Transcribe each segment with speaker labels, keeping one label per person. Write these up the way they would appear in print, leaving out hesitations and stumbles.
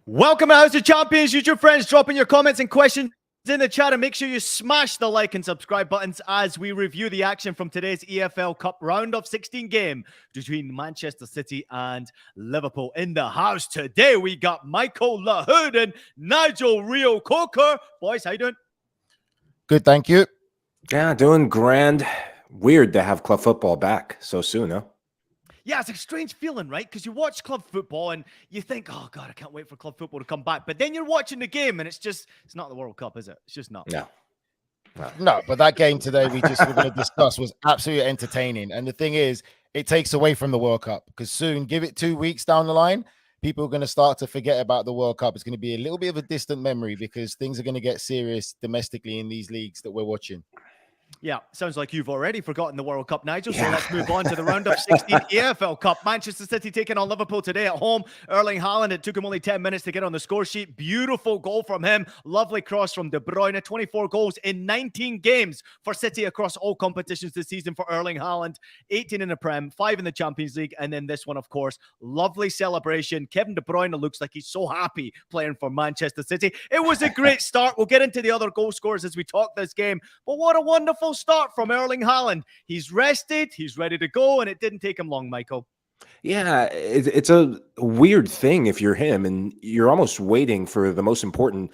Speaker 1: Welcome to House of Champions. Use your friends, dropping your comments and questions in the chat, and make sure you smash the like and subscribe buttons as we review the action from today's EFL Cup Round of 16 game between Manchester City and Liverpool. In the house today, we got Michael Lahoud and Nigel Rio Coker. Boys, how you doing?
Speaker 2: Good, thank you.
Speaker 3: Yeah, doing grand. Weird to have club football back so soon, huh?
Speaker 1: Yeah, it's a strange feeling, right? Because you watch club football and you think, oh, God, I can't wait for club football to come back. But then you're watching the game and it's not the World Cup, is it? It's just not.
Speaker 2: No, but that game today we're going to discuss was absolutely entertaining. And the thing is, it takes away from the World Cup because soon, give it 2 weeks down the line, people are going to start to forget about the World Cup. It's going to be a little bit of a distant memory because things are going to get serious domestically in these leagues that we're watching.
Speaker 1: Yeah, sounds like you've already forgotten the World Cup, Nigel. So let's move on to the round of 16 EFL Cup. Manchester City taking on Liverpool today at home. Erling Haaland, it took him only 10 minutes to get on the score sheet. Beautiful goal from him. Lovely cross from De Bruyne. 24 goals in 19 games for City across all competitions this season for Erling Haaland. 18 in the Prem, 5 in the Champions League, and then this one, of course. Lovely celebration. Kevin De Bruyne looks like he's so happy playing for Manchester City. It was a great start. We'll get into the other goal scorers as we talk this game. But what a wonderful start from Erling Haaland. He's rested, he's ready to go, and it didn't take him long, Michael.
Speaker 3: Yeah, it's a weird thing if you're him and you're almost waiting for the most important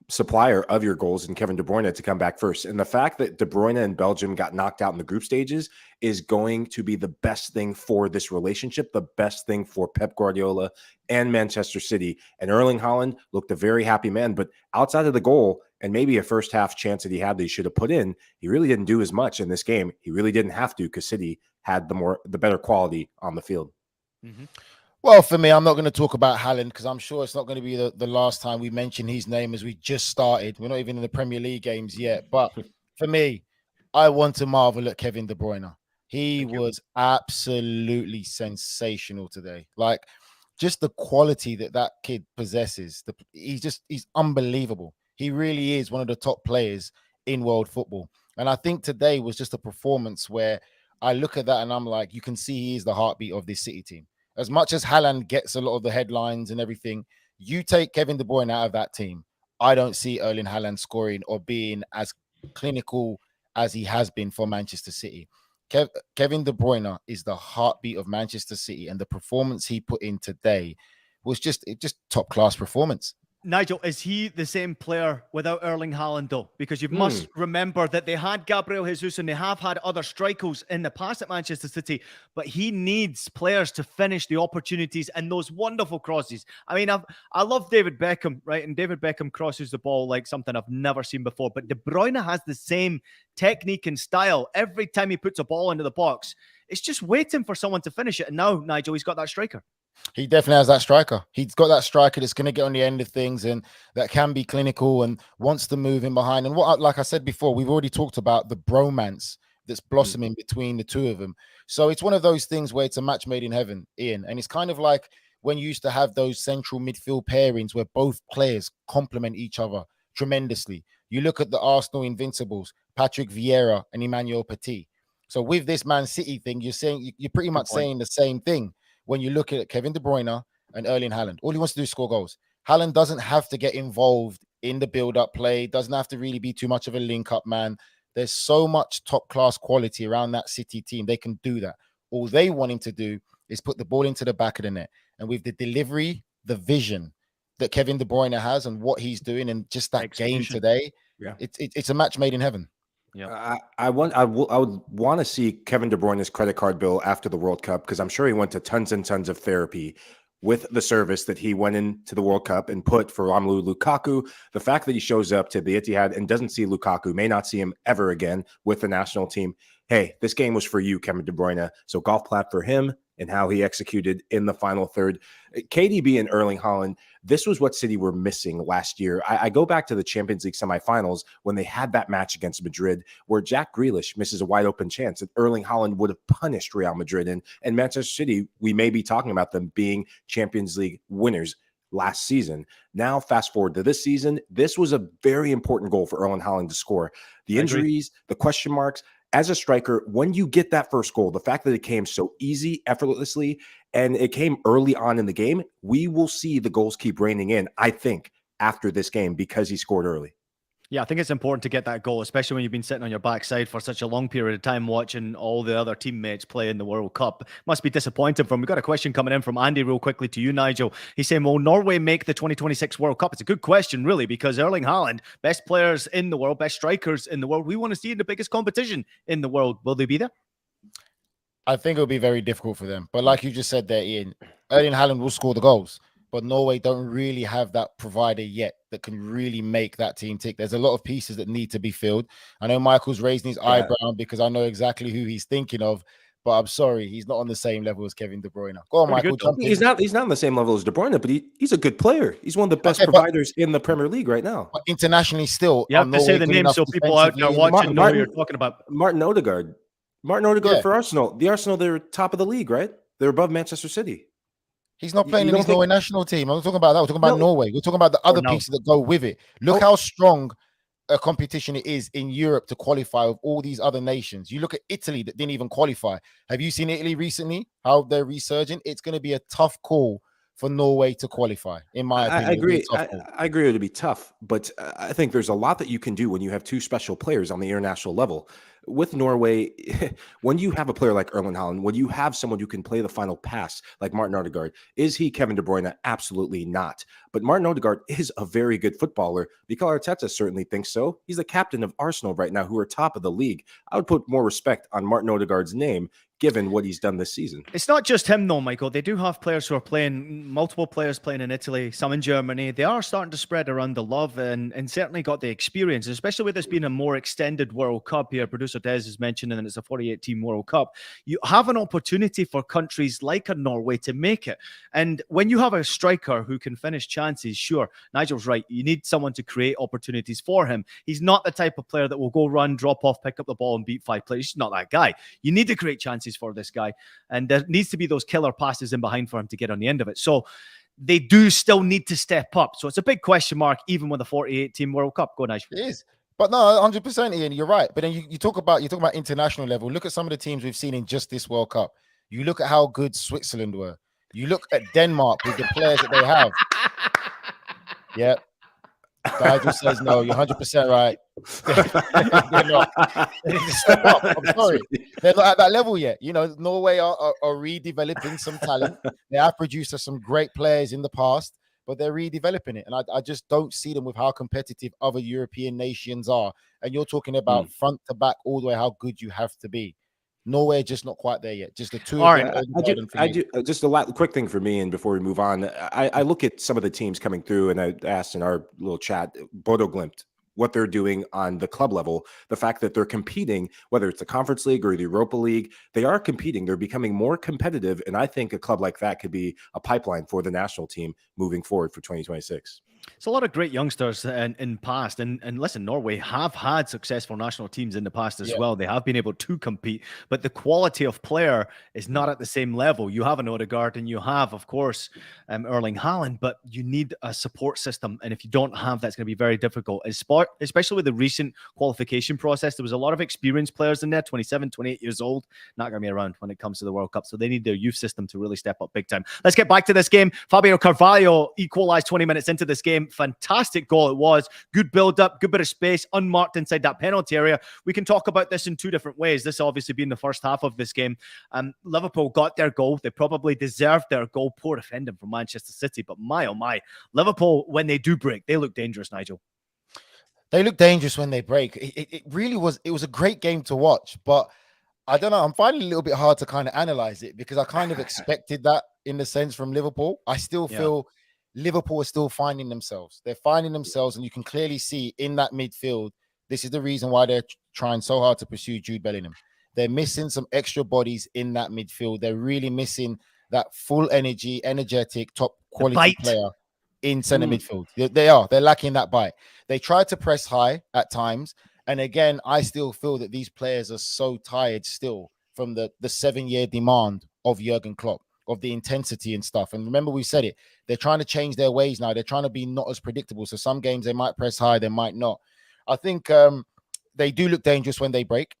Speaker 3: supplier of your goals in Kevin De Bruyne to come back first. And the fact that De Bruyne and Belgium got knocked out in the group stages is going to be the best thing for this relationship, the best thing for Pep Guardiola and Manchester City. And Erling Haaland looked a very happy man, but outside of the goal and maybe a first half chance that he had that he should have put in, he really didn't do as much in this game. He really didn't have to because City had the better quality on the field.
Speaker 1: Mm-hmm.
Speaker 2: Well, for me, I'm not going to talk about Haaland because I'm sure it's not going to be the last time we mention his name as we just started. We're not even in the Premier League games yet. But for me, I want to marvel at Kevin De Bruyne. He was absolutely sensational today. Like, just the quality that kid possesses. He's unbelievable. He really is one of the top players in world football. And I think today was just a performance where I look at that and I'm like, you can see he is the heartbeat of this City team. As much as Haaland gets a lot of the headlines and everything, you take Kevin De Bruyne out of that team, I don't see Erling Haaland scoring or being as clinical as he has been for Manchester City. Kevin De Bruyne is the heartbeat of Manchester City, and the performance he put in today was just top-class performance.
Speaker 1: Nigel, is he the same player without Erling Haaland, though? Because you must remember that they had Gabriel Jesus and they have had other strikers in the past at Manchester City, but he needs players to finish the opportunities and those wonderful crosses. I mean, I love David Beckham, right? And David Beckham crosses the ball like something I've never seen before, but De Bruyne has the same technique and style. Every time he puts a ball into the box, it's just waiting for someone to finish it. And now, Nigel, he's got that striker.
Speaker 2: He definitely has that striker. He's got that striker that's going to get on the end of things and that can be clinical and wants to move in behind. And like I said before, we've already talked about the bromance that's blossoming between the two of them. So it's one of those things where it's a match made in heaven, Ian. And it's kind of like when you used to have those central midfield pairings where both players complement each other tremendously. You look at the Arsenal Invincibles, Patrick Vieira and Emmanuel Petit. So with this Man City thing, you're pretty much saying the same thing. When you look at Kevin De Bruyne and Erling Haaland, all he wants to do is score goals. Haaland doesn't have to get involved in the build-up play, doesn't have to really be too much of a link-up man. There's so much top-class quality around that City team. They can do that. All they want him to do is put the ball into the back of the net. And with the delivery, the vision that Kevin De Bruyne has and what he's doing and just that game today, it's a match made in heaven.
Speaker 3: Yeah, I would want to see Kevin De Bruyne's credit card bill after the World Cup because I'm sure he went to tons and tons of therapy with the service that he went into the World Cup and put for Romelu Lukaku. The fact that he shows up to the Etihad and doesn't see Lukaku, may not see him ever again with the national team. Hey, this game was for you, Kevin De Bruyne. So golf clap for him and how he executed in the final third. KDB and Erling Haaland, this was what City were missing last year. I go back to the Champions League semifinals when they had that match against Madrid where Jack Grealish misses a wide open chance that Erling Haaland would have punished Real Madrid. And Manchester City, we may be talking about them being Champions League winners last season. Now, fast forward to this season, this was a very important goal for Erling Haaland to score. The injuries, the question marks, as a striker, when you get that first goal, the fact that it came so easy, effortlessly, and it came early on in the game, we will see the goals keep raining in, I think, after this game because he scored early.
Speaker 1: Yeah, I think it's important to get that goal, especially when you've been sitting on your backside for such a long period of time watching all the other teammates play in the World Cup. Must be disappointing for him. We've got a question coming in from Andy real quickly to you, Nigel. He's saying, will Norway make the 2026 World Cup? It's a good question, really, because Erling Haaland, best players in the world, best strikers in the world, we want to see in the biggest competition in the world. Will they be there?
Speaker 2: I think it'll be very difficult for them. But like you just said there, Ian, Erling Haaland will score the goals. But Norway don't really have that provider yet that can really make that team tick. There's a lot of pieces that need to be filled. I know Michael's raising his eyebrow because I know exactly who he's thinking of, but I'm sorry, he's not on the same level as Kevin De Bruyne. Go on, Michael.
Speaker 3: He's not on the same level as De Bruyne, but he's a good player. He's one of the best providers in the Premier League right now.
Speaker 2: But internationally, still,
Speaker 1: you have to say the name so people out there watching know who you're talking about.
Speaker 3: Martin Odegaard for Arsenal. The Arsenal, they're top of the league, right? They're above Manchester City.
Speaker 2: He's not playing in his Norway national team. I'm not talking about that. We're talking about Norway. We're talking about the other pieces that go with it. Look how strong a competition it is in Europe to qualify with all these other nations. You look at Italy that didn't even qualify. Have you seen Italy recently? How they're resurging? It's going to be a tough call for Norway to qualify, in my opinion.
Speaker 3: I agree. I agree it'll be tough, but I think there's a lot that you can do when you have two special players on the international level. With Norway, when you have a player like Erling Haaland, when you have someone who can play the final pass like Martin Odegaard, is he Kevin De Bruyne? Absolutely not. But Martin Odegaard is a very good footballer. Mikel Arteta certainly thinks so. He's the captain of Arsenal right now, who are top of the league. I would put more respect on Martin Odegaard's name given what he's done this season.
Speaker 1: It's not just him, though, Michael. They do have players who are playing, multiple players playing in Italy, some in Germany. They are starting to spread around the love and certainly got the experience, especially with this being a more extended World Cup here. Producer Des is mentioning that it's a 48-team World Cup. You have an opportunity for countries like a Norway to make it. And when you have a striker who can finish chances, sure, Nigel's right. You need someone to create opportunities for him. He's not the type of player that will go run, drop off, pick up the ball and beat 5 players. He's not that guy. You need to create chances for this guy, and there needs to be those killer passes in behind for him to get on the end of it. So they do still need to step up. So it's a big question mark, even with a 48-team World Cup. Go, Nigel.
Speaker 2: It is. But no, 100%, Ian, you're right. But then you talk about international level. Look at some of the teams we've seen in just this World Cup. You look at how good Switzerland were. You look at Denmark with the players that they have. Yeah. Nigel says no. You're 100% right. They're not. They need to step up. I'm sorry. They're not at that level yet. You know, Norway are redeveloping some talent. They have produced some great players in the past, but they're redeveloping it. And I just don't see them with how competitive other European nations are. And you're talking about front to back all the way how good you have to be. Norway just not quite there yet. Just the two.
Speaker 1: All
Speaker 2: of
Speaker 1: right.
Speaker 2: them.
Speaker 3: I do just a quick thing for me, and before we move on, I look at some of the teams coming through, and I asked in our little chat, Bodo Glimt, what they're doing on the club level, the fact that they're competing, whether it's the Conference League or the Europa League, they are competing. They're becoming more competitive, and I think a club like that could be a pipeline for the national team moving forward for 2026.
Speaker 1: It's a lot of great youngsters in past. And listen, Norway have had successful national teams in the past as well. They have been able to compete, but the quality of player is not at the same level. You have an Odegaard and you have, of course, Erling Haaland, but you need a support system. And if you don't have that, it's going to be very difficult, especially with the recent qualification process. There was a lot of experienced players in there, 27, 28 years old, not going to be around when it comes to the World Cup. So they need their youth system to really step up big time. Let's get back to this game. Fabio Carvalho equalized 20 minutes into this game. Fantastic goal it was. Good build-up, good bit of space, unmarked inside that penalty area. We can talk about this in two different ways. This obviously being the first half of this game. Liverpool got their goal. They probably deserved their goal. Poor defending from Manchester City. But my, oh my, Liverpool, when they do break, they look dangerous, Nigel.
Speaker 2: They look dangerous when they break. It really was. It was a great game to watch. But I don't know. I'm finding it a little bit hard to kind of analyze it because I kind of expected that in the sense from Liverpool. I still feel Liverpool are still finding themselves. They're finding themselves, and you can clearly see in that midfield, this is the reason why they're trying so hard to pursue Jude Bellingham. They're missing some extra bodies in that midfield. They're really missing that full energy, energetic, top quality player in centre midfield. They are. They're lacking that bite. They try to press high at times. And again, I still feel that these players are so tired still from the 7-year demand of Jurgen Klopp, of the intensity and stuff. And remember, we said it, they're trying to change their ways now. They're trying to be not as predictable. So some games they might press high, they might not. I think they do look dangerous when they break.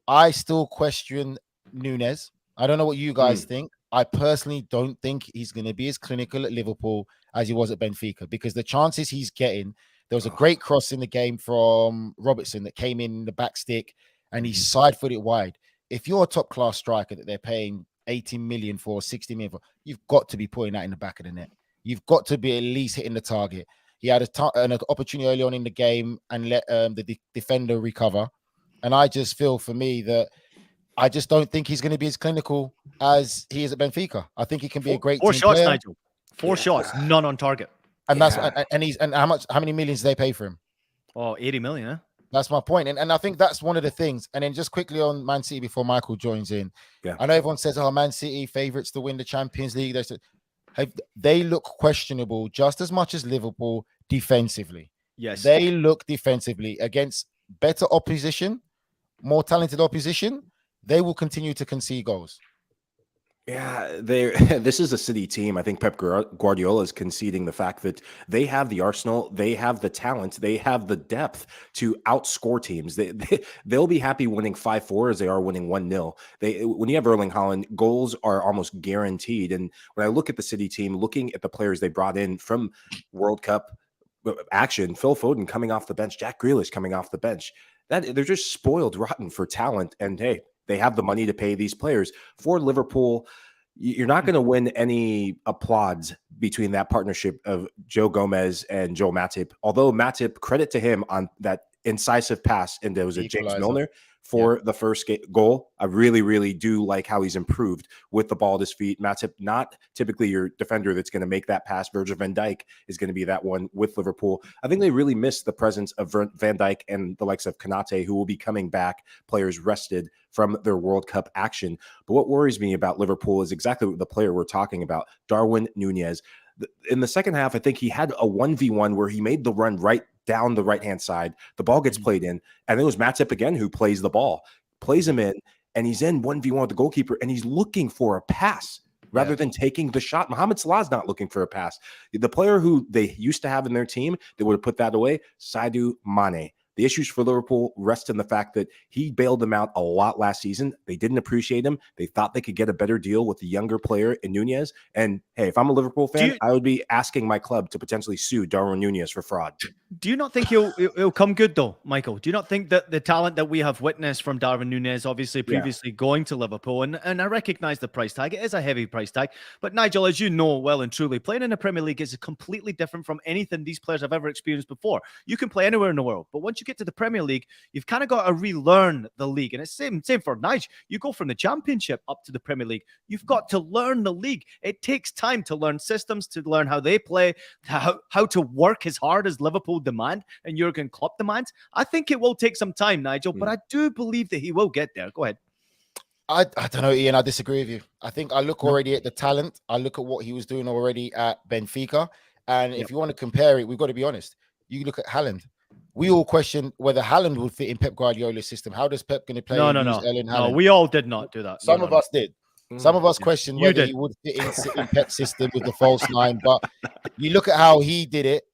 Speaker 2: I still question Nunez. I don't know what you guys think. I personally don't think he's going to be as clinical at Liverpool as he was at Benfica, because the chances he's getting, there was a great cross in the game from Robertson that came in the back stick and he side-footed wide. If you're a top-class striker that they're paying 18 million for, 60 million for, you've got to be putting that in the back of the net. You've got to be at least hitting the target. He had an opportunity early on in the game and let the defender recover. And I just feel, for me, that I just don't think he's going to be as clinical as he is at Benfica. I think he can be a great
Speaker 1: four
Speaker 2: team
Speaker 1: shots,
Speaker 2: player.
Speaker 1: Nigel. Four shots, none on target.
Speaker 2: And that's and how many millions do they pay for him?
Speaker 1: Oh, 80 million, huh?
Speaker 2: That's my point. And I think that's one of the things. And then just quickly on Man City before Michael joins in.
Speaker 3: Yeah.
Speaker 2: I know everyone says, oh, Man City favorites to win the Champions League. They look questionable just as much as Liverpool defensively.
Speaker 1: Yes.
Speaker 2: They look defensively against better opposition, more talented opposition. They will continue to concede goals.
Speaker 3: Yeah, this is a City team. I think Pep Guardiola is conceding the fact that they have the arsenal, they have the talent, they have the depth to outscore teams. They'll be happy winning 5-4 as they are winning 1-0. When you have Erling Haaland, goals are almost guaranteed. And when I look at the City team, looking at the players they brought in from World Cup action, Phil Foden coming off the bench, Jack Grealish coming off the bench, that they're just spoiled rotten for talent. And hey, they have the money to pay these players. For Liverpool, you're not going to win any applause between that partnership of Joe Gomez and Joe Matip. Although Matip, credit to him on that incisive pass, and there was a James Milner for the first goal. I really, really do like how he's improved with the ball at his feet. Matip, not typically your defender that's going to make that pass. Virgil van Dijk is going to be that one with Liverpool. I think they really miss the presence of Van Dijk and the likes of Konate, who will be coming back, players rested from their World Cup action. But what worries me about Liverpool is exactly the player we're talking about, Darwin Nunez. In the second half, I think he had a 1v1 where he made the run right down the right-hand side. The ball gets played in, and it was Matip again who plays the ball, plays him in, and he's in 1v1 with the goalkeeper, and he's looking for a pass rather than taking the shot. Mohamed Salah's not looking for a pass. The player who they used to have in their team that would have put that away, Sadio Mane. The issues for Liverpool rest in the fact that he bailed them out a lot last season. They didn't appreciate him. They thought they could get a better deal with the younger player in Nunez. And hey, if I'm a Liverpool fan, I would be asking my club to potentially sue Darwin Nunez for fraud.
Speaker 1: Do you not think he'll come good though, Michael? Do you not think that the talent that we have witnessed from Darwin Nunez, obviously previously going to Liverpool, and I recognize the price tag, it is a heavy price tag, but Nigel, as you know well and truly, playing in the Premier League is completely different from anything these players have ever experienced before. You can play anywhere in the world, but once you get to the Premier League, you've kind of got to relearn the league. And it's same for Nigel. You go from the Championship up to the Premier League. You've got to learn the league. It takes time to learn systems, to learn how they play, how to work as hard as Liverpool demand and Jurgen Klopp demands. I think it will take some time, Nigel, but I do believe that he will get there. Go ahead.
Speaker 2: I don't know, Ian. I disagree with you. I think I look already at the talent. I look at what he was doing already at Benfica. And if you want to compare it, we've got to be honest. You look at Haaland. We all question whether Haaland would fit in Pep Guardiola's system. How does Pep going to play?
Speaker 1: No, we all did not do that.
Speaker 2: Some of us did. Some of us questioned whether he would fit in Pep's system with the false nine. But you look at how he did it,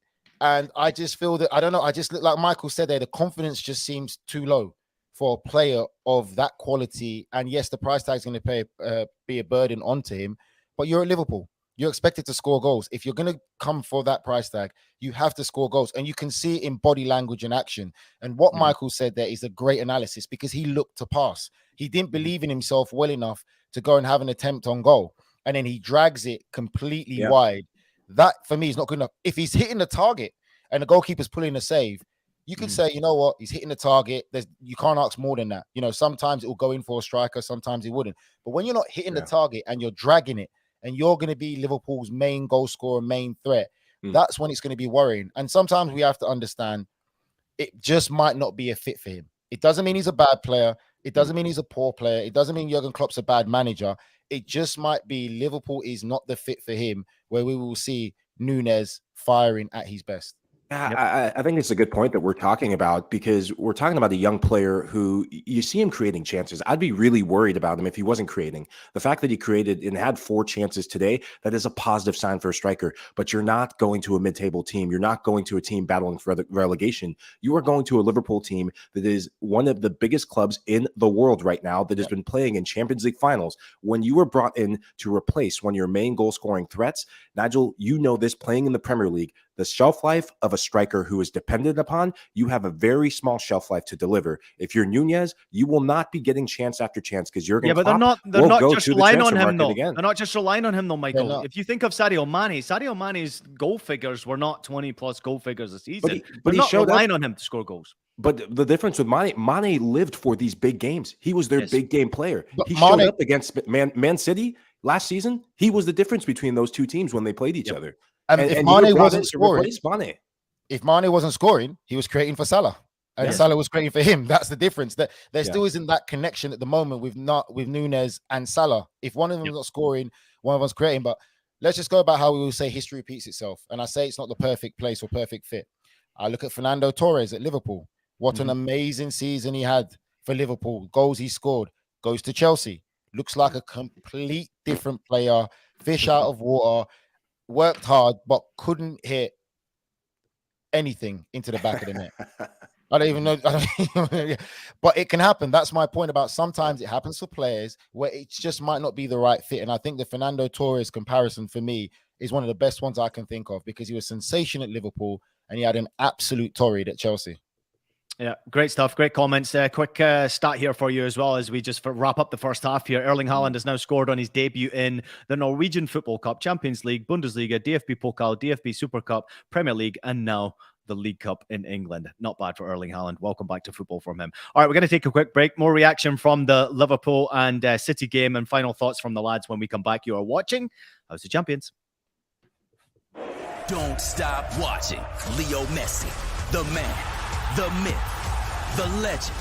Speaker 2: and I just feel that, I don't know, I just look like Michael said there, the confidence just seems too low for a player of that quality. And yes, the price tag is going to be a burden onto him, but you're at Liverpool. You're expected to score goals. If you're going to come for that price tag, you have to score goals. And you can see it in body language and action. And what Michael said there is a great analysis, because he looked to pass. He didn't believe in himself well enough to go and have an attempt on goal. And then he drags it completely wide. That, for me, is not good enough. If he's hitting the target and the goalkeeper's pulling a save, you can say, you know what, he's hitting the target. You can't ask more than that. You know, sometimes it will go in for a striker, sometimes it wouldn't. But when you're not hitting the target and you're dragging it, and you're going to be Liverpool's main goal scorer, main threat, that's when it's going to be worrying. And sometimes we have to understand it just might not be a fit for him. It doesn't mean he's a bad player. It doesn't mean he's a poor player. It doesn't mean Jurgen Klopp's a bad manager. It just might be Liverpool is not the fit for him, where we will see Nunez firing at his best.
Speaker 3: I think it's a good point that we're talking about, because we're talking about a young player who you see him creating chances. I'd be really worried about him if he wasn't creating. The fact that he created and had 4 chances today, that is a positive sign for a striker. But you're not going to a mid-table team. You're not going to a team battling for relegation. You are going to a Liverpool team that is one of the biggest clubs in the world right now, that has been playing in Champions League finals. When you were brought in to replace one of your main goal-scoring threats, Nigel, you know this, playing in the Premier League, the shelf life of a striker who is dependent upon, you have a very small shelf life to deliver. If you're Nunez, you will not be getting chance after chance, because you're going to.
Speaker 1: Yeah, but they're not just relying on him though. They're not just relying on him though, Michael. If you think of Sadio Mane's goal figures were not 20+ goal figures a season. But he not relying on him to score goals.
Speaker 3: But the difference with Mane lived for these big games. He was their big game player.
Speaker 2: But
Speaker 3: he showed up against Man City last season. He was the difference between those two teams when they played each other.
Speaker 2: And if Mane wasn't scoring, if Mane wasn't scoring, he was creating for Salah, and Salah was creating for him. That's the difference. That there still isn't that connection at the moment with Nunez and Salah. If one of them is not scoring, one of them's creating. But let's just go about how we will say history repeats itself. And I say it's not the perfect place or perfect fit. I look at Fernando Torres at Liverpool. What an amazing season he had for Liverpool. Goals he scored. Goes to Chelsea. Looks like a complete different player. Fish out of water. Worked hard, but couldn't hit anything into the back of the net. I don't even know. But it can happen. That's my point about sometimes it happens for players where it just might not be the right fit. And I think the Fernando Torres comparison for me is one of the best ones I can think of, because he was sensational at Liverpool and he had an absolute torrid at Chelsea.
Speaker 1: Yeah, great stuff. Great comments. Quick stat here for you as well as we just wrap up the first half here. Erling Haaland has now scored on his debut in the Norwegian Football Cup, Champions League, Bundesliga, DFB Pokal, DFB Super Cup, Premier League, and now the League Cup in England. Not bad for Erling Haaland. Welcome back to football from him. All right, we're going to take a quick break. More reaction from the Liverpool and City game and final thoughts from the lads when we come back. You are watching House of Champions.
Speaker 4: Don't stop watching Leo Messi, the man, the myth, the legend,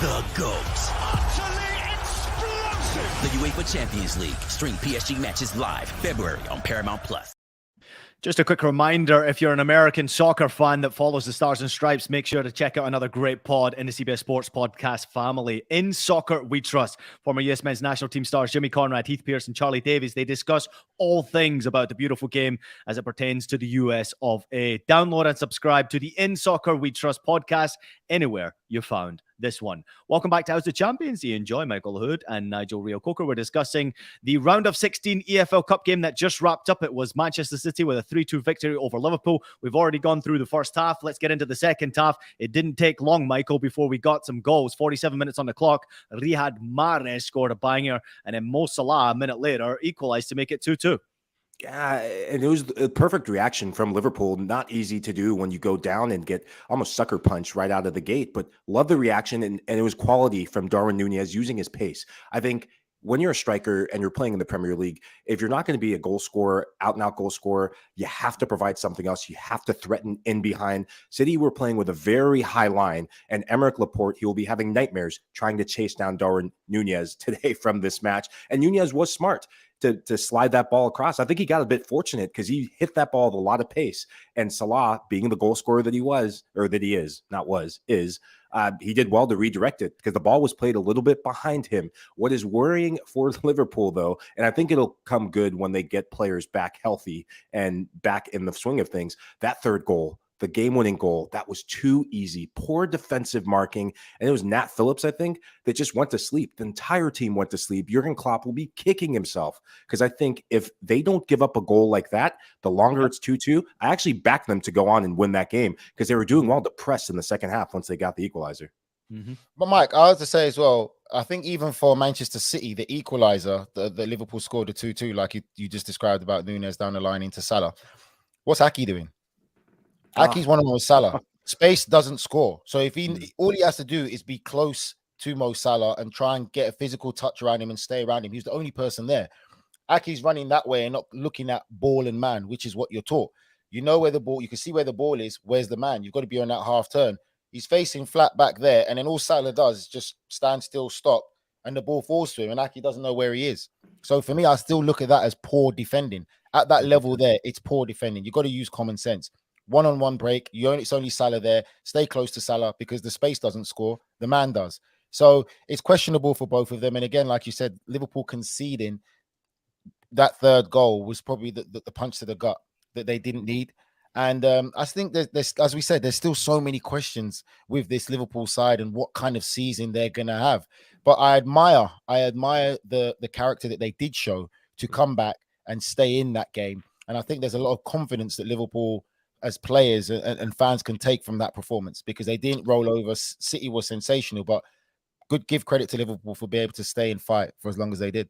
Speaker 4: the GOAT. Utterly explosive. The UEFA Champions League. Stream PSG matches live February on Paramount+.
Speaker 1: Just a quick reminder, if you're an American soccer fan that follows the Stars and Stripes, make sure to check out another great pod in the CBS Sports podcast family. In Soccer We Trust. Former US men's national team stars Jimmy Conrad, Heath Pearce, and Charlie Davies, they discuss all things about the beautiful game as it pertains to the US of A. Download and subscribe to the In Soccer We Trust podcast anywhere you found this one. Welcome back to House of Champions. You enjoy Michael Hood and Nigel Rio-Coker. We're discussing the round of 16 EFL Cup game that just wrapped up. It was Manchester City with a 3-2 victory over Liverpool. We've already gone through the first half. Let's get into the second half. It didn't take long, Michael, before we got some goals. 47 minutes on the clock. Riyad Mahrez scored a banger, and then Mo Salah a minute later equalized to make it 2-2.
Speaker 3: Yeah, and it was a perfect reaction from Liverpool. Not easy to do when you go down and get almost sucker punched right out of the gate, but love the reaction, and it was quality from Darwin Nunez using his pace. I think when you're a striker and you're playing in the Premier League, if you're not going to be a goal scorer, out-and-out goal scorer, you have to provide something else. You have to threaten in behind. City were playing with a very high line, and Aymeric Laporte, he will be having nightmares trying to chase down Darwin Nunez today from this match, and Nunez was smart to slide that ball across. I think he got a bit fortunate because he hit that ball with a lot of pace. And Salah, being the goal scorer that he was, or that he is, not was, is, he did well to redirect it because the ball was played a little bit behind him. What is worrying for Liverpool, though, and I think it'll come good when they get players back healthy and back in the swing of things, that third goal, the game-winning goal, that was too easy. Poor defensive marking. And it was Nat Phillips, I think, that just went to sleep. The entire team went to sleep. Jurgen Klopp will be kicking himself because I think if they don't give up a goal like that, the longer it's 2-2, I actually back them to go on and win that game because they were doing well to press in the second half once they got the equalizer.
Speaker 2: But Mike, I have to say as well, I think even for Manchester City, the equalizer, the Liverpool scored a 2-2, like you just described about Nunez down the line into Salah. What's Aki doing? Aki's one of them with Salah. Space doesn't score. So if all he has to do is be close to Mo Salah and try and get a physical touch around him and stay around him. He's the only person there. Aki's running that way and not looking at ball and man, which is what you're taught. You know where the ball, you can see where the ball is. Where's the man? You've got to be on that half turn. He's facing flat back there. And then all Salah does is just stand still, stop, and the ball falls to him. And Aki doesn't know where he is. So for me, I still look at that as poor defending. At that level there, it's poor defending. You've got to use common sense. one-on-one break. It's only Salah there. Stay close to Salah because the space doesn't score. The man does. So it's questionable for both of them. And again, like you said, Liverpool conceding that third goal was probably the punch to the gut that they didn't need. And I think there's, as we said, there's still so many questions with this Liverpool side and what kind of season they're going to have. But I admire the character that they did show to come back and stay in that game. And I think there's a lot of confidence that Liverpool as players and fans can take from that performance, because they didn't roll over. City was sensational, but give credit to Liverpool for being able to stay and fight for as long as they did.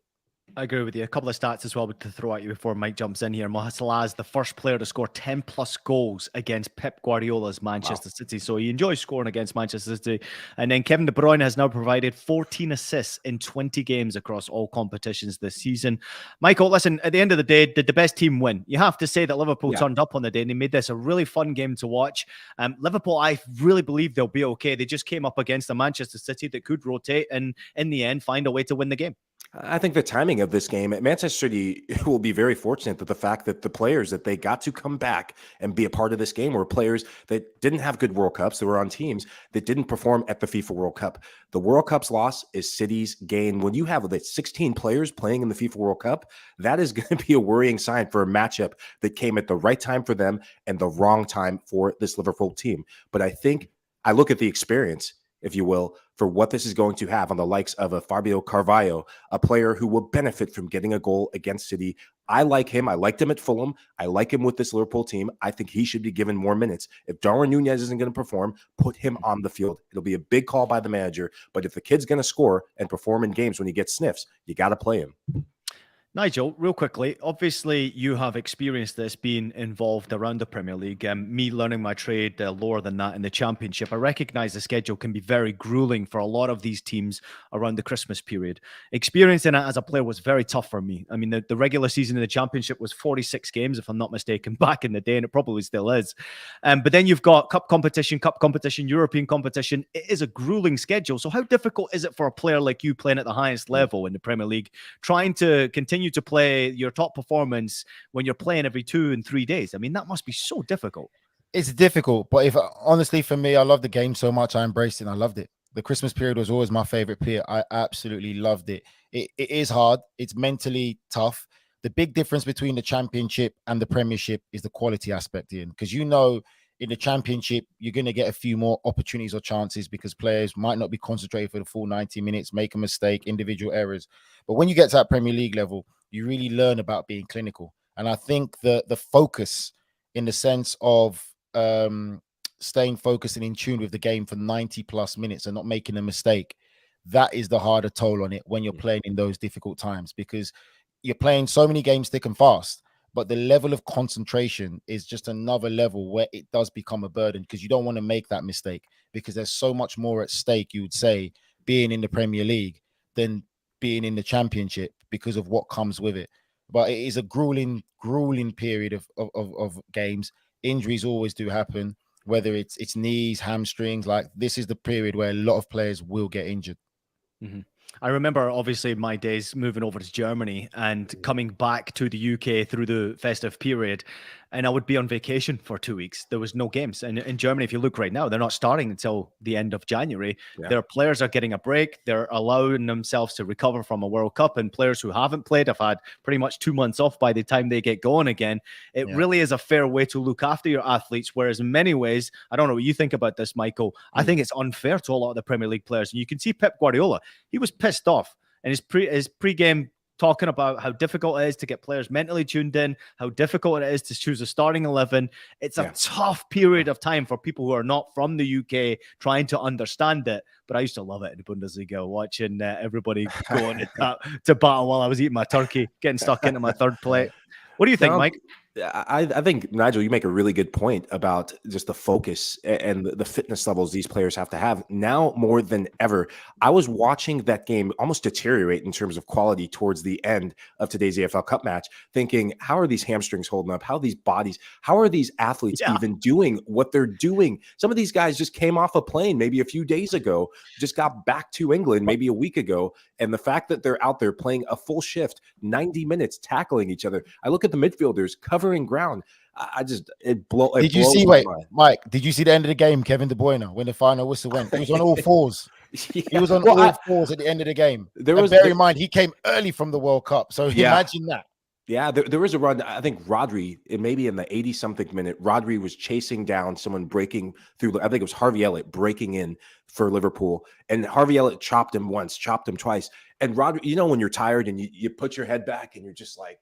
Speaker 1: I agree with you. A couple of stats as well to throw at you before Mike jumps in here. Mohamed Salah is the first player to score 10 plus goals against Pep Guardiola's Manchester City. So he enjoys scoring against Manchester City. And then Kevin De Bruyne has now provided 14 assists in 20 games across all competitions this season. Michael, listen, at the end of the day, did the best team win? You have to say that Liverpool turned up on the day and they made this a really fun game to watch. Liverpool, I really believe they'll be okay. They just came up against a Manchester City that could rotate and in the end find a way to win the game.
Speaker 3: I think the timing of this game, Manchester City will be very fortunate that the fact that the players that they got to come back and be a part of this game were players that didn't have good World Cups. They were on teams that didn't perform at the FIFA World Cup. The World Cup's loss is City's gain. When you have 16 players playing in the FIFA World Cup, that is going to be a worrying sign for a matchup that came at the right time for them and the wrong time for this Liverpool team. But I think I look at the experience, if you will, for what this is going to have on the likes of a Fabio Carvalho, a player who will benefit from getting a goal against City. I like him. I liked him at Fulham. I like him with this Liverpool team. I think he should be given more minutes. If Darwin Nunez isn't going to perform, put him on the field. It'll be a big call by the manager. But if the kid's going to score and perform in games when he gets sniffs, you got to play him.
Speaker 1: Nigel, real quickly, obviously you have experienced this being involved around the Premier League. Me learning my trade lower than that in the Championship. I recognize the schedule can be very grueling for a lot of these teams around the Christmas period. Experiencing it as a player was very tough for me. I mean, the regular season in the Championship was 46 games, if I'm not mistaken, back in the day, and it probably still is. But then you've got cup competition, European competition. It is a grueling schedule. So how difficult is it for a player like you playing at the highest level in the Premier League, trying to continue to play your top performance when you're playing every 2 and 3 days? I mean, that must be so difficult.
Speaker 2: It's difficult, but honestly, for me, I love the game so much. I embraced it and I loved it. The Christmas period was always my favorite period. I absolutely loved it. It is hard. It's mentally tough. The big difference between the Championship and the Premiership is the quality aspect, Ian, because in the Championship, you're going to get a few more opportunities or chances because players might not be concentrated for the full 90 minutes, make a mistake, individual errors. But when you get to that Premier League level, you really learn about being clinical. And I think the focus in the sense of staying focused and in tune with the game for 90 plus minutes and not making a mistake, that is the harder toll on it when you're playing in those difficult times, because you're playing so many games thick and fast. But the level of concentration is just another level where it does become a burden, because you don't want to make that mistake, because there's so much more at stake, you would say, being in the Premier League than being in the Championship because of what comes with it. But it is a grueling period of games. Injuries always do happen, whether it's knees, hamstrings. Like, this is the period where a lot of players will get injured.
Speaker 1: Mm-hmm. I remember, obviously, my days moving over to Germany and coming back to the UK through the festive period. And I would be on vacation for 2 weeks. There was no games. And in Germany, if you look right now, they're not starting until the end of January. Yeah. Their players are getting a break. They're allowing themselves to recover from a World Cup. And players who haven't played have had pretty much 2 months off by the time they get going again. It really is a fair way to look after your athletes. Whereas in many ways, I don't know what you think about this, Michael. I think it's unfair to a lot of the Premier League players. And you can see Pep Guardiola. He was pissed off. And his pre-game talking about how difficult it is to get players mentally tuned in, how difficult it is to choose a starting 11. It's a tough period of time for people who are not from the UK trying to understand it. But I used to love it in the Bundesliga, watching everybody going to battle while I was eating my turkey, getting stuck into my third plate. What do you think, Mike?
Speaker 3: I think, Nigel, you make a really good point about just the focus and the fitness levels these players have to have now more than ever. I was watching that game almost deteriorate in terms of quality towards the end of today's EFL Cup match, thinking, how are these hamstrings holding up? How are these bodies? How are these athletes even doing what they're doing? Some of these guys just came off a plane maybe a few days ago, just got back to England maybe a week ago. And the fact that they're out there playing a full shift, 90 minutes, tackling each other. I look at the midfielders covering covering ground. It blows
Speaker 2: Did you see?
Speaker 3: my
Speaker 2: Wait,
Speaker 3: mind.
Speaker 2: Mike. Did you see the end of the game? Kevin De Bruyne when the final whistle went, he was on all fours.
Speaker 3: Yeah.
Speaker 2: He was on
Speaker 3: Well,
Speaker 2: all fours at the end of the game.
Speaker 3: There
Speaker 2: And
Speaker 3: was
Speaker 2: bear in mind, he came early from the World Cup, so
Speaker 3: Yeah.
Speaker 2: imagine that.
Speaker 3: Yeah, there was a run. I think Rodri, it maybe in the 80-something minute, Rodri was chasing down someone breaking through. I think it was Harvey Elliott breaking in for Liverpool. And Harvey Elliott chopped him once, chopped him twice. And Rodri, you know, when you're tired and you put your head back and you're just like,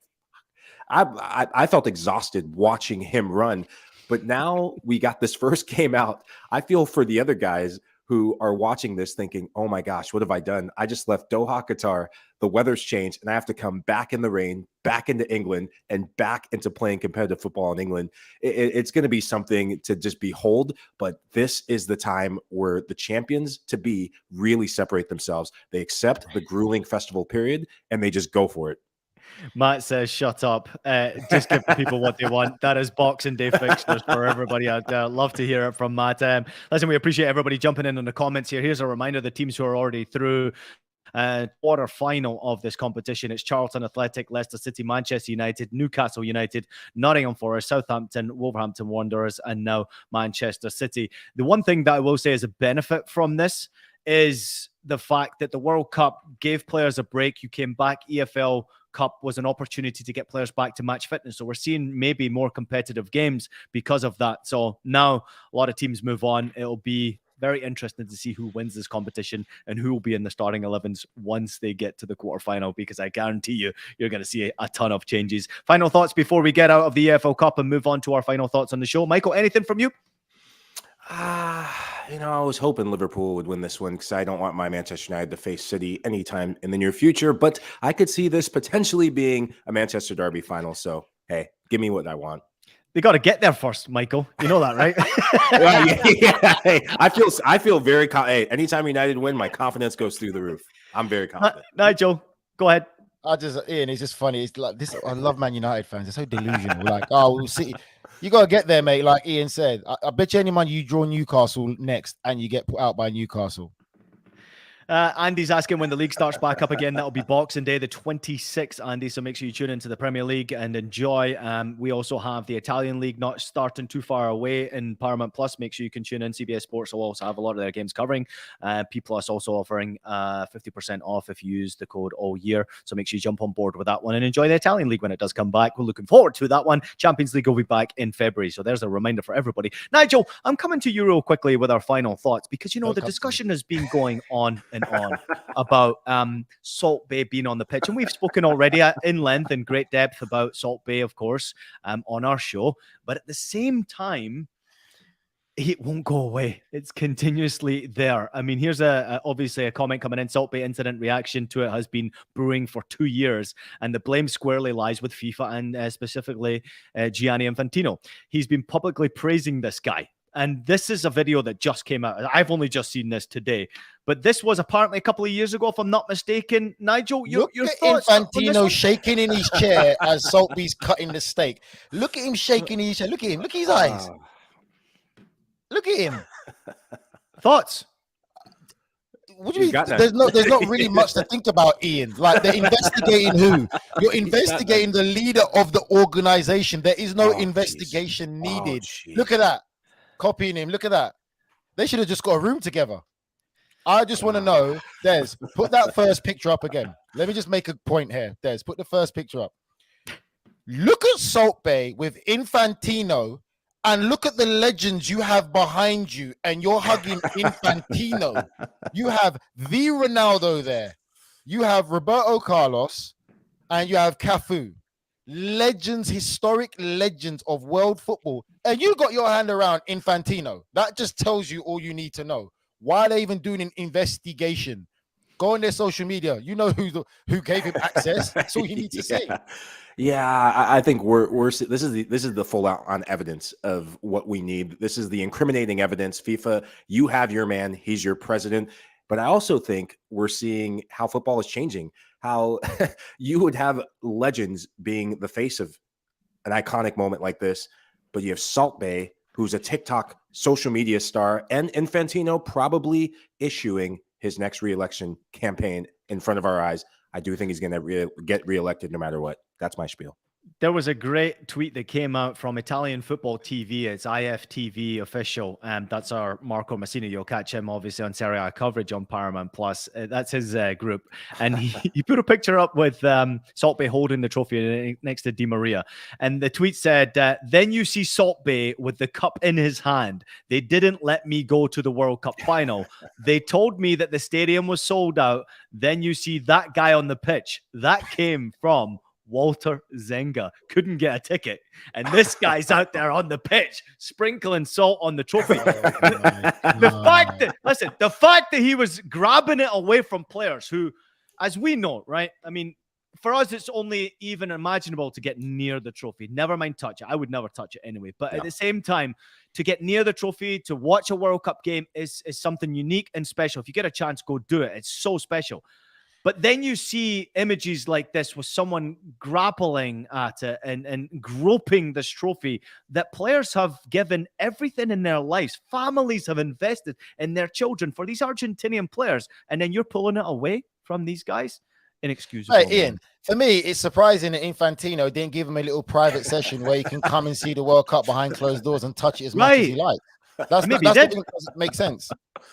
Speaker 3: I felt exhausted watching him run. But now we got this first game out. I feel for the other guys who are watching this thinking, oh my gosh, what have I done? I just left Doha, Qatar. The weather's changed and I have to come back in the rain, back into England and back into playing competitive football in England. It's going to be something to just behold, but this is the time where the champions to be really separate themselves. They accept the grueling festival period and they just go for it.
Speaker 1: Matt says, shut up. Just give the people what they want. That is Boxing Day fixtures for everybody. I'd love to hear it from Matt. Listen, we appreciate everybody jumping in the comments here. Here's a reminder, the teams who are already through quarter final of this competition. It's Charlton Athletic, Leicester City, Manchester United, Newcastle United, Nottingham Forest, Southampton, Wolverhampton Wanderers, and now Manchester City. The one thing that I will say is a benefit from this is the fact that the World Cup gave players a break. You came back. EFL Cup was an opportunity to get players back to match fitness. So we're seeing maybe more competitive games because of that. So now a lot of teams move on. It'll be very interesting to see who wins this competition and who will be in the starting 11s once they get to the quarterfinal, because I guarantee you're going to see a ton of changes. Final thoughts before we get out of the EFL Cup and move on to our final thoughts on the show. Michael, anything from you?
Speaker 3: You know, I was hoping Liverpool would win this one because I don't want my Manchester United to face City anytime in the near future, but I could see this potentially being a Manchester Derby final. So, hey, give me what I want.
Speaker 1: They got to get there first, Michael. You know that, right?
Speaker 3: Yeah. Hey, I feel very hey, anytime United win, my confidence goes through the roof. I'm very confident.
Speaker 1: Nigel, go ahead.
Speaker 2: Ian, it's just funny. It's like this. I love Man United fans. They're so delusional. Like, oh, we'll see. You got to get there, mate. Like Ian said, I bet you any money you draw Newcastle next and you get put out by Newcastle.
Speaker 1: Andy's asking when the league starts back up again. That'll be Boxing Day, the 26th, Andy. So make sure you tune into the Premier League and enjoy. We also have the Italian League not starting too far away in Paramount Plus. Make sure you can tune in. CBS Sports will also have a lot of their games covering. P Plus also offering 50% off if you use the code all year. So make sure you jump on board with that one and enjoy the Italian League when it does come back. We're looking forward to that one. Champions League will be back in February. So there's a reminder for everybody. Nigel, I'm coming to you real quickly with our final thoughts because, you know, the discussion has been going on and on about Salt Bae being on the pitch. And we've spoken already in length and great depth about Salt Bae, of course, on our show. But at the same time, it won't go away. It's continuously there. I mean, here's obviously a comment coming in. Salt Bae incident reaction to it has been brewing for 2 years, and the blame squarely lies with FIFA and specifically Gianni Infantino. He's been publicly praising this guy. And this is a video that just came out. I've only just seen this today. But this was apparently a couple of years ago, if I'm not mistaken. Nigel, your thoughts?
Speaker 2: Infantino shaking in his chair as Salt Bae's cutting the steak. Look at him shaking in his chair. Look at him. Look at his eyes. Look at him.
Speaker 1: Thoughts?
Speaker 2: What do you mean? There's not really much to think about, Ian. Like, they're investigating who? You're investigating the leader of the organization. There is no investigation needed. Look at that. Copying him. Look at that. They should have just got a room together. I just want to know, Des, put that first picture up again. Let me just make a point here. Des, put the first picture up. Look at Salt Bae with Infantino and look at the legends you have behind you, and you're hugging Infantino. You have the Ronaldo there. You have Roberto Carlos and you have Cafu. Legends, historic legends of world football, and you got your hand around Infantino. That just tells you all you need to know. Why are they even doing an investigation? Go on their social media. You know who gave him access. That's all you need to say.
Speaker 3: Yeah, I think this is the full out on evidence of what we need. This is the incriminating evidence. FIFA, you have your man. He's your president. But I also think we're seeing how football is changing, how you would have legends being the face of an iconic moment like this, but you have Salt Bae, who's a TikTok social media star, and Infantino probably issuing his next re-election campaign in front of our eyes. I do think he's going to get reelected no matter what. That's my spiel.
Speaker 1: There was a great tweet that came out from Italian Football TV. It's IFTV official. That's our Marco Massini. You'll catch him obviously on Serie A coverage on Paramount Plus. That's his group. And he put a picture up with Salt Bae holding the trophy next to Di Maria. And the tweet said, then you see Salt Bae with the cup in his hand. They didn't let me go to the World Cup final. They told me that the stadium was sold out. Then you see that guy on the pitch. That came from Walter Zenga. Couldn't get a ticket, and this guy's out there on the pitch sprinkling salt on the trophy. The fact that he was grabbing it away from players who, as we know, right? I mean, for us, it's only even imaginable to get near the trophy. Never mind touch it. I would never touch it anyway. But at the same time, to get near the trophy, to watch a World Cup game is something unique and special. If you get a chance, go do it. It's so special. But then you see images like this with someone grappling at it and groping this trophy that players have given everything in their lives. Families have invested in their children for these Argentinian players. And then you're pulling it away from these guys. Inexcusable.
Speaker 2: Hey, Ian, for me, it's surprising that Infantino didn't give him a little private session where you can come and see the World Cup behind closed doors and touch it as much as you like. That's the thing that doesn't make sense.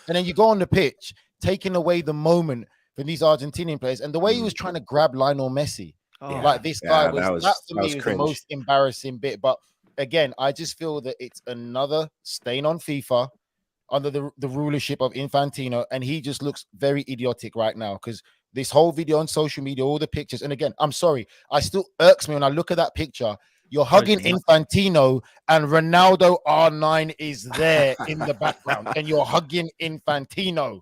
Speaker 2: And then you go on the pitch, taking away the moment from these Argentinian players, and the way he was trying to grab Lionel Messi, like this guy that for me was the most embarrassing bit. But again, I just feel that it's another stain on FIFA under the rulership of Infantino, and he just looks very idiotic right now because this whole video on social media, all the pictures, and again, I'm sorry, I still irks me when I look at that picture. You're hugging Infantino, and Ronaldo R9 is there in the background, and you're hugging Infantino.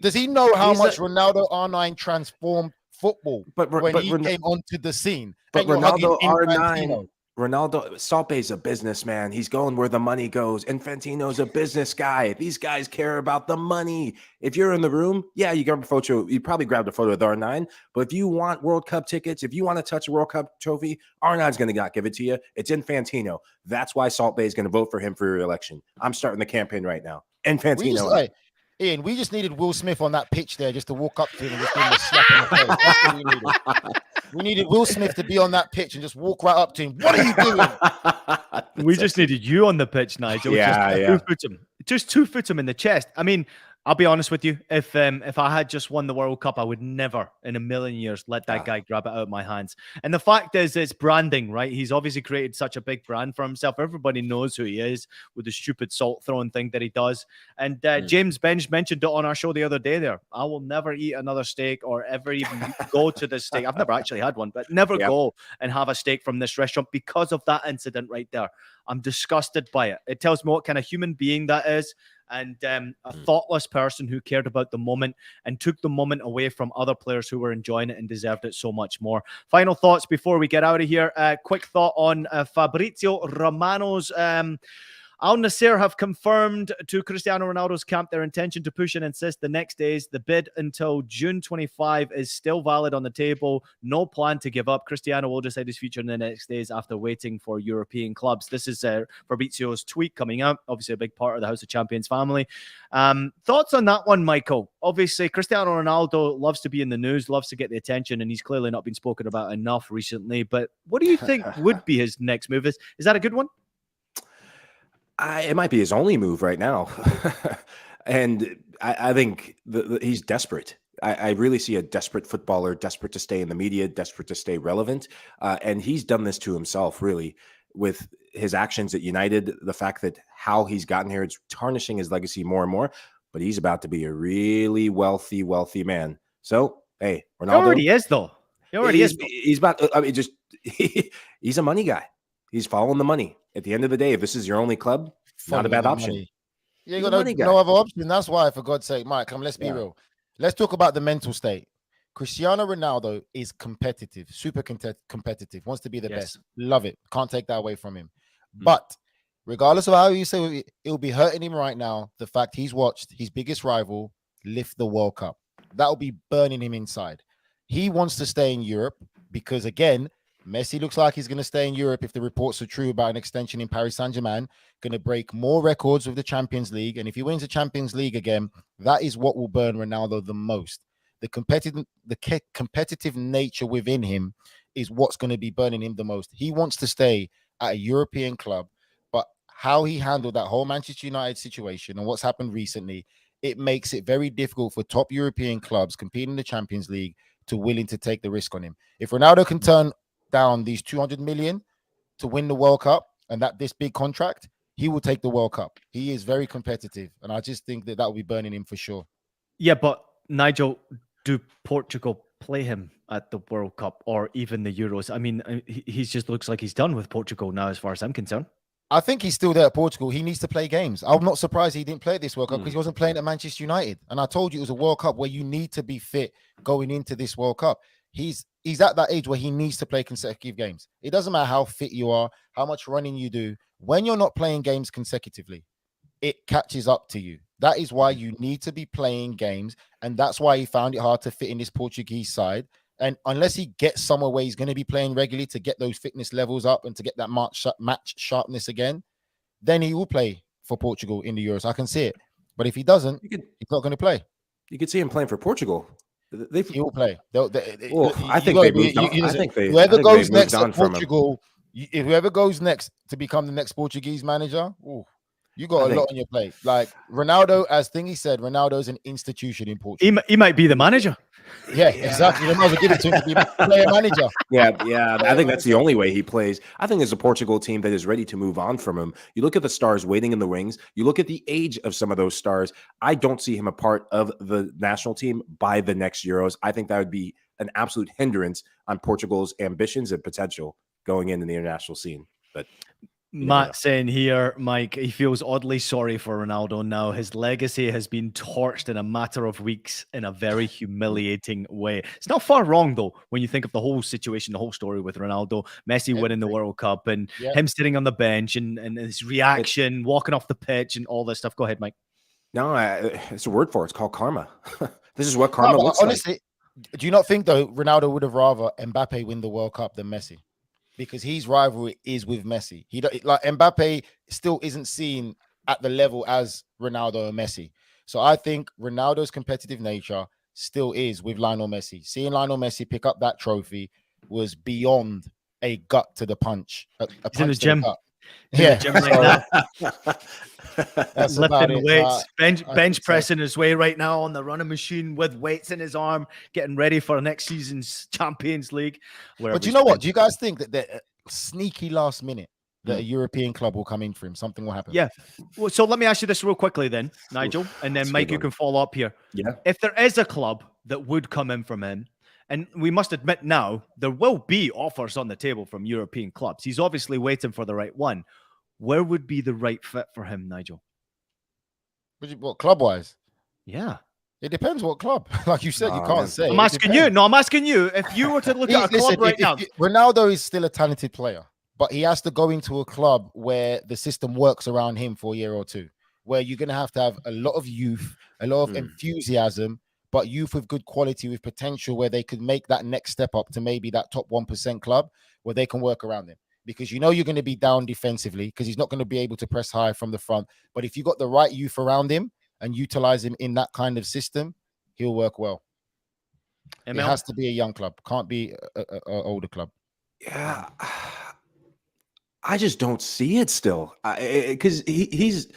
Speaker 2: Does he know how much Ronaldo R9 transformed football when he came onto the scene?
Speaker 3: But Ronaldo R9, Salt Bae's a businessman. He's going where the money goes. Infantino's a business guy. These guys care about the money. If you're in the room, yeah, you grab a photo. You probably grabbed a photo of the R9. But if you want World Cup tickets, if you want to touch a World Cup trophy, R9's going to give it to you. It's Infantino. That's why Salt Bae is going to vote for him for re-election. I'm starting the campaign right now. Infantino.
Speaker 2: Ian, we just needed Will Smith on that pitch there just to walk up to him and just give him a slap in the face. That's what we needed. We needed Will Smith to be on that pitch and just walk right up to him. What are you doing?
Speaker 1: We just needed you on the pitch, Nigel. Just two-foot him in the chest. I mean, I'll be honest with you. If I had just won the World Cup, I would never in a million years let that guy grab it out of my hands. And the fact is, it's branding, right? He's obviously created such a big brand for himself. Everybody knows who he is with the stupid salt throwing thing that he does. And James Bench mentioned it on our show the other day there. I will never eat another steak or ever even go to this steak. I've never actually had one, but never go and have a steak from this restaurant because of that incident right there. I'm disgusted by it. It tells me what kind of human being that is. And a thoughtless person who cared about the moment and took the moment away from other players who were enjoying it and deserved it so much more. Final thoughts before we get out of here. Quick thought on Fabrizio Romano's Al Nassr have confirmed to Cristiano Ronaldo's camp their intention to push and insist the next days. The bid until June 25 is still valid on the table. No plan to give up. Cristiano will decide his future in the next days after waiting for European clubs. This is Fabrizio's tweet coming out. Obviously, a big part of the House of Champions family. Thoughts on that one, Michael? Obviously, Cristiano Ronaldo loves to be in the news, loves to get the attention, and he's clearly not been spoken about enough recently. But what do you think would be his next move? Is that a good one?
Speaker 3: It might be his only move right now. And I think he's desperate. I really see a desperate footballer, desperate to stay in the media, desperate to stay relevant. And he's done this to himself, really, with his actions at United, the fact that how he's gotten here, it's tarnishing his legacy more and more. But he's about to be a really wealthy man. So, hey, Ronaldo.
Speaker 1: He already is, though. He already is.
Speaker 3: He's about, he's a money guy. He's following the money. At the end of the day, if this is your only club, not a bad option.
Speaker 2: You got no other option. That's why, for God's sake, Mike, let's be real. Let's talk about the mental state. Cristiano Ronaldo is competitive, super competitive, wants to be the best. Love it. Can't take that away from him. But regardless of how you say it'll be hurting him right now, the fact he's watched his biggest rival lift the World Cup. That'll be burning him inside. He wants to stay in Europe because, again, Messi looks like he's going to stay in Europe if the reports are true about an extension in Paris Saint-Germain, going to break more records with the Champions League. And if he wins the Champions League again, that is what will burn Ronaldo the most. The competitive nature within him is what's going to be burning him the most. He wants to stay at a European club, but how he handled that whole Manchester United situation and what's happened recently, it makes it very difficult for top European clubs competing in the Champions League to willing to take the risk on him. If Ronaldo can turn down these 200 million to win the World Cup and this big contract, he will take the World Cup. He is very competitive, and I just think that will be burning him for sure.
Speaker 1: Yeah, but Nigel, do Portugal play him at the World Cup or even the Euros? I mean, he just looks like he's done with Portugal now, as far as I'm concerned.
Speaker 2: I think he's still there at Portugal. He needs to play games. I'm not surprised he didn't play this World Cup because he wasn't playing at Manchester United. And I told you it was a World Cup where you need to be fit going into this World Cup. He's at that age where he needs to play consecutive games. It doesn't matter how fit you are, how much running you do. When you're not playing games consecutively, it catches up to you. That is why you need to be playing games. And that's why he found it hard to fit in this Portuguese side. And unless he gets somewhere where he's going to be playing regularly to get those fitness levels up and to get that match sharpness again, then he will play for Portugal in the Euros. I can see it. But if he doesn't, he's not going to play.
Speaker 3: You could see him playing for Portugal.
Speaker 2: He will play.
Speaker 3: I think they moved on. I think they
Speaker 2: whoever goes next
Speaker 3: on
Speaker 2: to Portugal, whoever goes next to become the next Portuguese manager, you got a lot on your plate. Like Ronaldo, as Thingy said, Ronaldo's an institution in Portugal.
Speaker 1: He might be the manager.
Speaker 2: Yeah, exactly. They might as well give it to him to be player manager.
Speaker 3: Yeah. I think that's the only way he plays. I think there's a Portugal team that is ready to move on from him. You look at the stars waiting in the wings. You look at the age of some of those stars. I don't see him a part of the national team by the next Euros. I think that would be an absolute hindrance on Portugal's ambitions and potential going into the international scene. But
Speaker 1: Matt saying here, Mike, he feels oddly sorry for Ronaldo now. His legacy has been torched in a matter of weeks in a very humiliating way. It's not far wrong, though, when you think of the whole situation, the whole story with Ronaldo, Messi winning the World Cup and him sitting on the bench and his reaction, walking off the pitch and all this stuff. Go ahead, Mike.
Speaker 3: No, it's a word for it. It's called karma. This is what karma looks
Speaker 2: honestly, do you not think, though, Ronaldo would have rather Mbappe win the World Cup than Messi? Because his rivalry is with Messi. Like Mbappe still isn't seen at the level as Ronaldo or Messi. So I think Ronaldo's competitive nature still is with Lionel Messi. Seeing Lionel Messi pick up that trophy was beyond a gut to the punch. A punch
Speaker 1: in the gym.
Speaker 2: Yeah,
Speaker 1: gym right now.
Speaker 2: That's
Speaker 1: lifting weights, bench pressing his way right now on the running machine with weights in his arm, getting ready for next season's Champions League.
Speaker 2: But you know what? Do you guys think that the sneaky last minute that a European club will come in for him? Something will happen.
Speaker 1: Yeah. Well, so let me ask you this real quickly then, Nigel, and then Mike, you can follow up here.
Speaker 3: Yeah.
Speaker 1: If there is a club that would come in from him, and we must admit now, there will be offers on the table from European clubs. He's obviously waiting for the right one. Where would be the right fit for him, Nigel?
Speaker 2: What, club-wise?
Speaker 1: Yeah.
Speaker 2: It depends what club. Like you said, you can't say.
Speaker 1: I'm asking you. No, I'm asking you. If you were to look at a club right now.
Speaker 2: Ronaldo is still a talented player, but he has to go into a club where the system works around him for a year or two, where you're going to have a lot of youth, a lot of enthusiasm, but youth with good quality, with potential, where they could make that next step up to maybe that top 1% club where they can work around him. Because you know you're going to be down defensively because he's not going to be able to press high from the front. But if you got the right youth around him and utilize him in that kind of system, he'll work well. It has to be a young club. Can't be an older club.
Speaker 3: Yeah. I just don't see it still. Because he's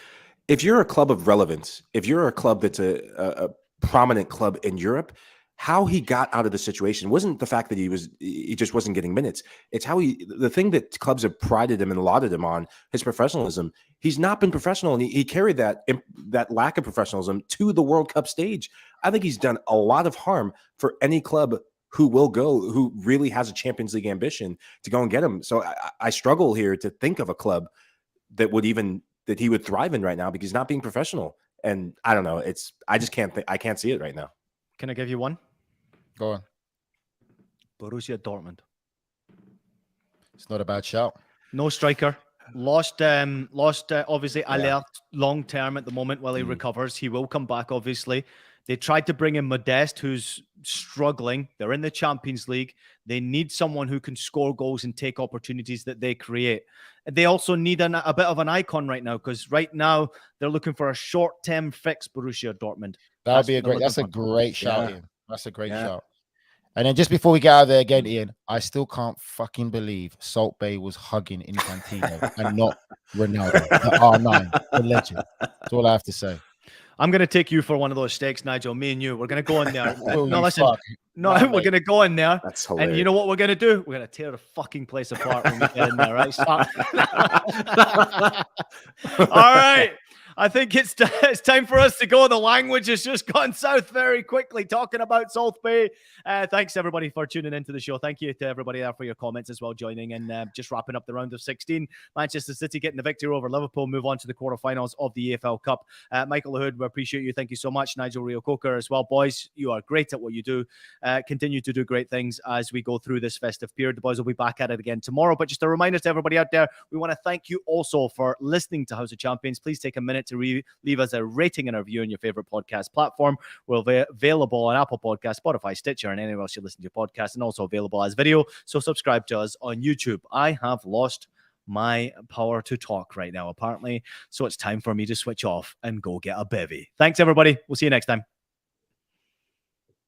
Speaker 3: if you're a club of relevance, if you're a club that's a prominent club in Europe, how he got out of the situation wasn't the fact that he just wasn't getting minutes. It's how the thing that clubs have prided him and lauded him on, his professionalism. He's not been professional, and he carried that lack of professionalism to the World Cup stage. I think he's done a lot of harm for any club who really has a Champions League ambition to go and get him. So I struggle here to think of a club that he would thrive in right now because he's not being professional. And I don't know. I just can't I can't see it right now.
Speaker 1: Can I give you one?
Speaker 2: Go on.
Speaker 1: Borussia Dortmund.
Speaker 2: It's not a bad shout.
Speaker 1: No striker. Lost obviously Alert long term at the moment while he recovers. He will come back, obviously. They tried to bring in Modeste, who's struggling. They're in the Champions League. They need someone who can score goals and take opportunities that they create. They also need a bit of an icon right now, because right now they're looking for a short-term fix, Borussia Dortmund.
Speaker 2: That's a great shout. Yeah. That's a great shout. And then just before we get out of there again, Ian, I still can't fucking believe Salt Bae was hugging Infantino and not Ronaldo, the R9, the legend. That's all I have to say.
Speaker 1: I'm going to take you for one of those steaks, Nigel. Me and you, we're going to go in there.
Speaker 2: Oh,
Speaker 1: no,
Speaker 2: you
Speaker 1: listen.
Speaker 2: fuck.
Speaker 1: No,
Speaker 2: Nah,
Speaker 1: we're
Speaker 2: mate.
Speaker 1: going to go in there.
Speaker 3: That's hilarious.
Speaker 1: And you know what we're going to do? We're going to tear the fucking place apart when we get in there, right? All right. I think it's time for us to go. The language has just gone south very quickly talking about Salt Bae. Thanks, everybody, for tuning into the show. Thank you to everybody there for your comments as well, joining and just wrapping up the round of 16. Manchester City getting the victory over Liverpool, move on to the quarterfinals of the EFL Cup. Michael Lahoud, we appreciate you. Thank you so much. Nigel Rio Coker as well. Boys, you are great at what you do. Continue to do great things as we go through this festive period. The boys will be back at it again tomorrow. But just a reminder to everybody out there, we want to thank you also for listening to House of Champions. Please take a minute to leave us a rating and a review on your favorite podcast platform. We're available on Apple Podcasts, Spotify, Stitcher, and anywhere else you listen to your podcast, and also available as video. So subscribe to us on YouTube. I have lost my power to talk right now, apparently. So it's time for me to switch off and go get a bevy. Thanks, everybody. We'll see you next time.